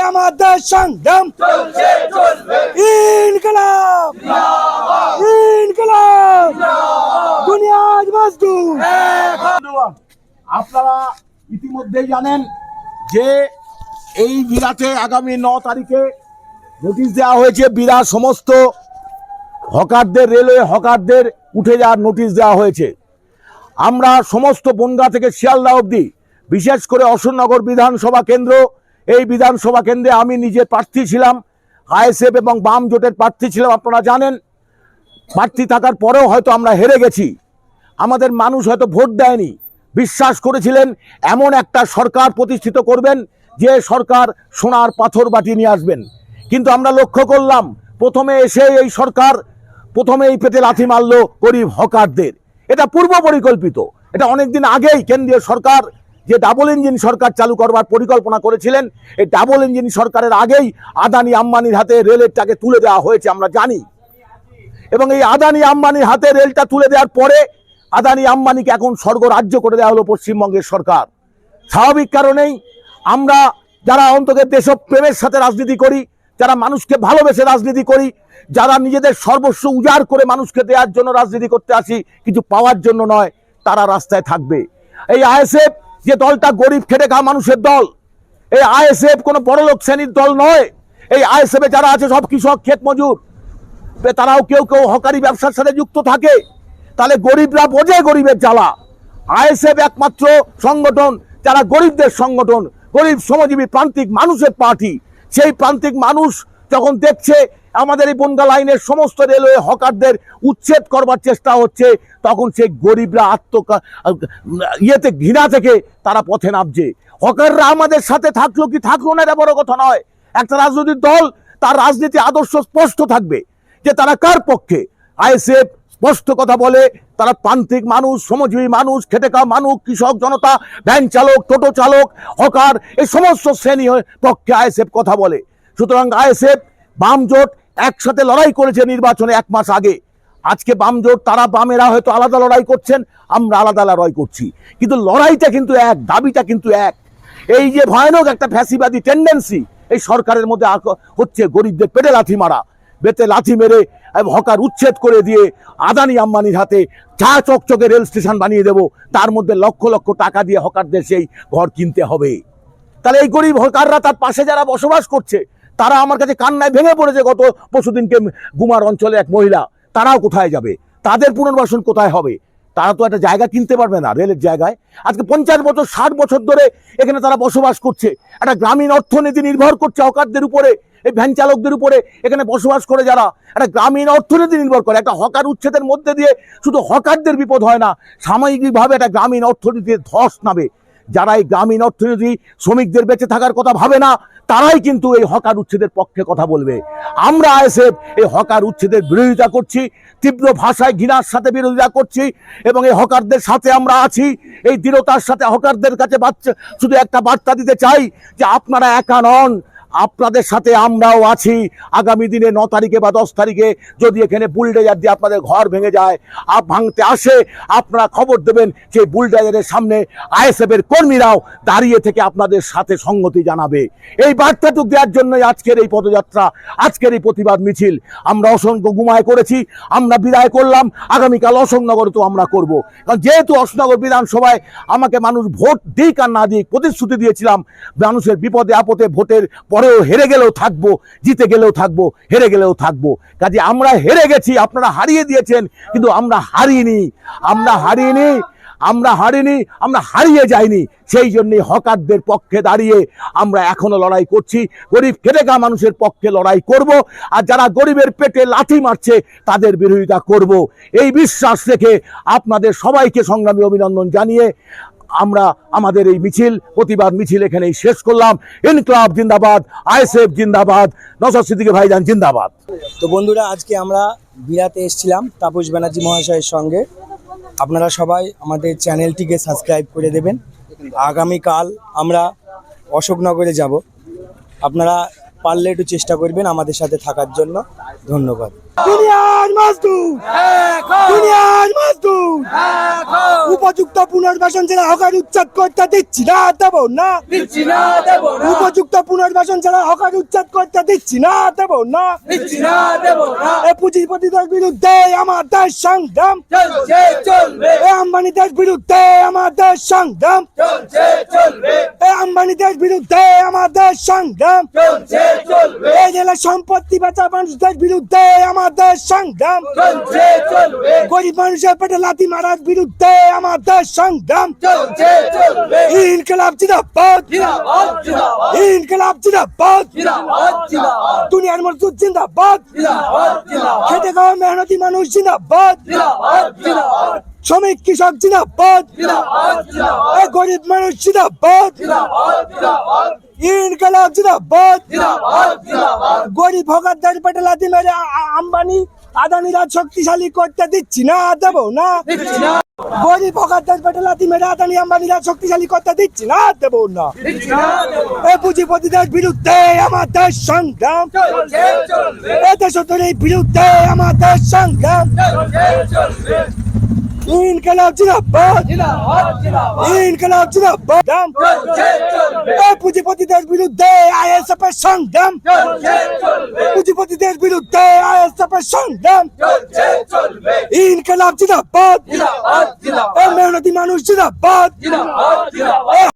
আমাদের সংগ্রাম ইনকলাব ইনকলাব বুনিয়াদ মজদুর। আপনারা ইতিমধ্যেই জানেন যে এই বিরাটে আগামী 9 তারিখে নোটিশ দেওয়া হয়েছে। বিরাট সমস্ত হকারদের, রেলওয়ে হকারদের উঠে যাওয়ার নোটিশ দেওয়া হয়েছে। আমরা সমস্ত বনগাঁ থেকে শিয়ালদা অবধি, বিশেষ করে অশোকনগর বিধানসভা কেন্দ্র, এই বিধানসভা কেন্দ্রে আমি নিজে প্রার্থী ছিলাম, আইএসএফ এবং বাম জোটের প্রার্থী ছিলাম। আপনারা জানেন, প্রার্থী থাকার পরেও হয়তো আমরা হেরে গেছি। আমাদের মানুষ হয়তো ভোট দেয়নি, বিশ্বাস করেছিলেন এমন একটা সরকার প্রতিষ্ঠিত করবেন যে সরকার সোনার পাথর বাটি নিয়ে আসবেন। কিন্তু আমরা লক্ষ্য করলাম প্রথমে এসে এই সরকার প্রথমেই পেটে লাথি মারল গরিব হকারদের। এটা পূর্ব পরিকল্পিত। এটা অনেকদিন আগেই কেন্দ্রীয় সরকার যে ডাবল ইঞ্জিন সরকার চালু করবার পরিকল্পনা করেছিলেন, এই ডাবল ইঞ্জিন সরকারের আগেই আদানি আম্বানির হাতে রেলেরটাকে তুলে দেওয়া হয়েছে, আমরা জানি। এবং এই আদানি আম্বানির হাতে রেলটা তুলে দেওয়ার পরে আদানি আম্বানিকে এখন স্বর্গরাজ্য করে দেওয়া হলো পশ্চিমবঙ্গের সরকার। স্বাভাবিক কারণেই আমরা যারা অন্তত দেশপ্রেমের সাথে রাজনীতি করি, যারা মানুষকে ভালোবেসে রাজনীতি করি, যারা নিজেদের সর্বস্ব উজাড় করে মানুষকে দেওয়ার জন্য রাজনীতি করতে আসি, কিছু পাওয়ার জন্য নয়, তারা রাস্তায় থাকবে। এই আইএসএফ যে দলটা গরিব খেটে খাওয়া মানুষের দল, এই আইএসএফ কোনো বড়লোক শ্রেণীর দল নয়। এই আইএসএফে যারা আছে সব কৃষক, ক্ষেত মজুর, তারাও কেউ কেউ হকারি ব্যবসার সাথে যুক্ত থাকে। তাহলে গরিবরা বোঝে গরিবের জ্বালা। আইএসএফ একমাত্র সংগঠন যারা গরিবদের সংগঠন, গরিব শ্রমজীবী প্রান্তিক মানুষের পার্টি। সেই প্রান্তিক মানুষ যখন দেখছে আমাদের এই বনগাঁ লাইনের সমস্ত রেলওয়ে হকারদের উচ্ছেদ করবার চেষ্টা হচ্ছে, তখন সেই গরিবরা ইয়েতে ঘৃণা থেকে তারা পথে নামছে। হকাররা আমাদের সাথে থাকলো কি থাকলো না এটা বড় কথা নয়। একটা রাজনৈতিক দল তার রাজনীতি আদর্শ স্পষ্ট থাকবে যে তারা কার পক্ষে। আইএসএফ স্পষ্ট কথা বলে, তারা প্রান্তিক মানুষ, শ্রমজীবী মানুষ, খেটে খাওয়া মানুষ, কৃষক জনতা, ভ্যান চালক, টোটো চালক, হকার, এই সমস্ত শ্রেণী পক্ষে আইএসএফ কথা বলে। সুতরাং আইএসএফ বাম জোট একসাথে লড়াই করেছে নির্বাচনে 1 মাস আগে। আজকে বাম জোট, তারা বামেরা হয়তো আলাদা লড়াই করছেন, আমরা আলাদা লড়াই করছি, কিন্তু লড়াইটা কিন্তু এক, দাবিটা কিন্তু এক। এই যে ভয়ানক একটা ফ্যাসিবাদী টেন্ডেন্সি এই সরকারের মধ্যে হচ্ছে, গরিবদের পেটে লাথি মারা, বেতে লাথি মেরে হকার উচ্ছেদ করে দিয়ে আদানি আম্বানির হাতে চা চকচকে রেল স্টেশন বানিয়ে দেব, তার মধ্যে লক্ষ লক্ষ টাকা দিয়ে হকারদের সেই ঘর কিনতে হবে। তাহলে এই গরিব হকাররা, তার পাশে যারা বসবাস করছে, তারা আমার কাছে কান্নায় ভেঙে পড়েছে। গত পরশুদিনকে গুমার অঞ্চলে এক মহিলা, তারাও কোথায় যাবে? তাদের পুনর্বাসন কোথায় হবে? তারা তো একটা জায়গা কিনতে পারবে না রেলের জায়গায়। আজকে 50 বছর 60 বছর ধরে এখানে তারা বসবাস করছে। একটা গ্রামীণ অর্থনীতি নির্ভর করছে হকারদের উপরে, এই ভ্যান চালকদের উপরে। এখানে বসবাস করে যারা, একটা গ্রামীণ অর্থনীতি নির্ভর করে। একটা হকার উচ্ছেদের মধ্যে দিয়ে শুধু হকারদের বিপদ হয় না, সাময়িকভাবে একটা গ্রামীণ অর্থনীতির ধস নামে। যারা এই গ্রামীণ অর্থনীতি, শ্রমিকদের বেঁচে থাকার কথা ভাবে না, তারাই কিন্তু এই হকার উচ্ছেদের পক্ষে কথা বলবে। আমরা আইএসএফ এই হকার উচ্ছেদের বিরোধিতা করছি, তীব্র ভাষায় ঘৃণার সাথে বিরোধিতা করছি, এবং এই হকারদের সাথে আমরা আছি। এই দৃঢ়তার সাথে হকারদের কাছে শুধু একটা বার্তা দিতে চাই যে আপনারা একা নন, আপনাদের সাথে আমরাও আছি। আগামী দিনে 9 তারিখে বা 10 তারিখে যদি এখানে বুলডোজার দিয়ে আপনাদের ঘর ভেঙে যায়, ভাঙতে আসে, আপনারা খবর দেবেন। সেই বুলডোজারের সামনে আইএসএফের কর্মীরাও দাঁড়িয়ে থেকে আপনাদের সাথে সংগতি জানাবে। এই বার্তাটুকু দেওয়ার জন্যই আজকের এই পদযাত্রা, আজকের এই প্রতিবাদ মিছিল। আমরা অসংখ্য গুমায় করেছি, আমরা বিদায় করলাম, আগামীকাল অশোকনগরে তো আমরা করব। কারণ যেহেতু অশোকনগর বিধানসভায় আমাকে মানুষ ভোট দিক আর না দিক প্রতিশ্রুতি দিয়েছিলাম, মানুষের বিপদে আপদে ভোটের পরেও হেরে গেলেও থাকবো, জিতে গেলেও থাকবো, হেরে গেলেও থাকবো। কাজে আমরা হেরে গেছি, আপনারা হারিয়ে দিয়েছেন, কিন্তু আমরা হারিনি, আমরা হারিয়ে যাইনি। সেই জন্যই হকারদের পক্ষে দাঁড়িয়ে আমরা এখনো লড়াই করছি, গরিব খেটে খাওয়া মানুষের পক্ষে লড়াই করব। আর যারা গরিবের পেটে লাথি মারছে তাদের বিরোধিতা করব। এই বিশ্বাস রেখে আপনাদের সবাইকে সংগ্রামী অভিনন্দন জানিয়ে আমরা আমাদের এই মিছিল, প্রতিবাদ মিছিল এখানেই শেষ করলাম। ইনকলাব জিন্দাবাদ, আইএসএফ জিন্দাবাদ, নওশাদ সিদ্দিকী ভাইজান জিন্দাবাদ। তো বন্ধুরা, আজকে আমরা বিরাতে এসেছিলাম তাপস ব্যানার্জি মহাশয়ের সঙ্গে। আপনারা সবাই আমাদের চ্যানেলটিকে সাবস্ক্রাইব করে দেবেন। আগামীকাল আমরা অশোকনগরে যাব, আপনারা পারলে একটু চেষ্টা করবেন আমাদের সাথে থাকার জন্য। ধন্যবাদ। দুনিয়ার মজদুর, দুনিয়ার মজদুর। উপযুক্ত পুনর্বাসন ছাড়া হকার উচ্ছেদ করতে দিচ্ছি না, দেব না। উপযুক্ত পুনর্বাসন ছাড়া হকার উচ্ছেদ করতে দিচ্ছি না, দেব না। এই পুঁজিপতিদের বিরুদ্ধে আমাদের সংগ্রাম, এই আম্বানিদের বিরুদ্ধে আমাদের সংগ্রাম, এই আম্বানিদের বিরুদ্ধে আমাদের সংগ্রাম, এই জেলা সম্পত্তি বেচা মানুষদের বিরুদ্ধে আমাদের সংগ্রাম, গরিব মানুষের পেটে লাথি মারার বিরুদ্ধে আমাদের সংগ্রাম। ইনকিলাব জিন্দাবাদ, ইনকিলাব জিন্দাবাদ, দুনিয়ার মজদুর জিন্দাবাদ, খেটে খাওয়া মেহনতি মানুষ জিন্দাবাদ, শ্রমিক কৃষক জিন্দাবাদ, এই গরিব মানুষ জিন্দাবাদ, ইনকিলাব জিন্দাবাদ। গরিব হকারদের পেটে লাথি মেরে আম্বানি আদানিরা শক্তিশালী করতে দিচ্ছি না, দেব না। গরিব হকারদের পেটে লাথি মেরে আদানি আম্বানিরা শক্তিশালী করতে দিচ্ছি না, দেব না। এই পুঁজিপতিদের বিরুদ্ধে আমাদের সংগ্রাম, এই দেশদ্রোহীর বিরুদ্ধে আমাদের সংগ্রাম। ইনকিলাব জিন্দাবাদ, ইনকিলাব জিন্দাবাদ। এই পুঁজিপতিদের বিরুদ্ধে আইএসএফ এর সংগ্রাম, পুঁজিপতিদের বিরুদ্ধে আইএসএফ এর সংগ্রাম। ইনকিলাব জিন্দাবাদ, এই মেহনতি মানুষ জিন্দাবাদ।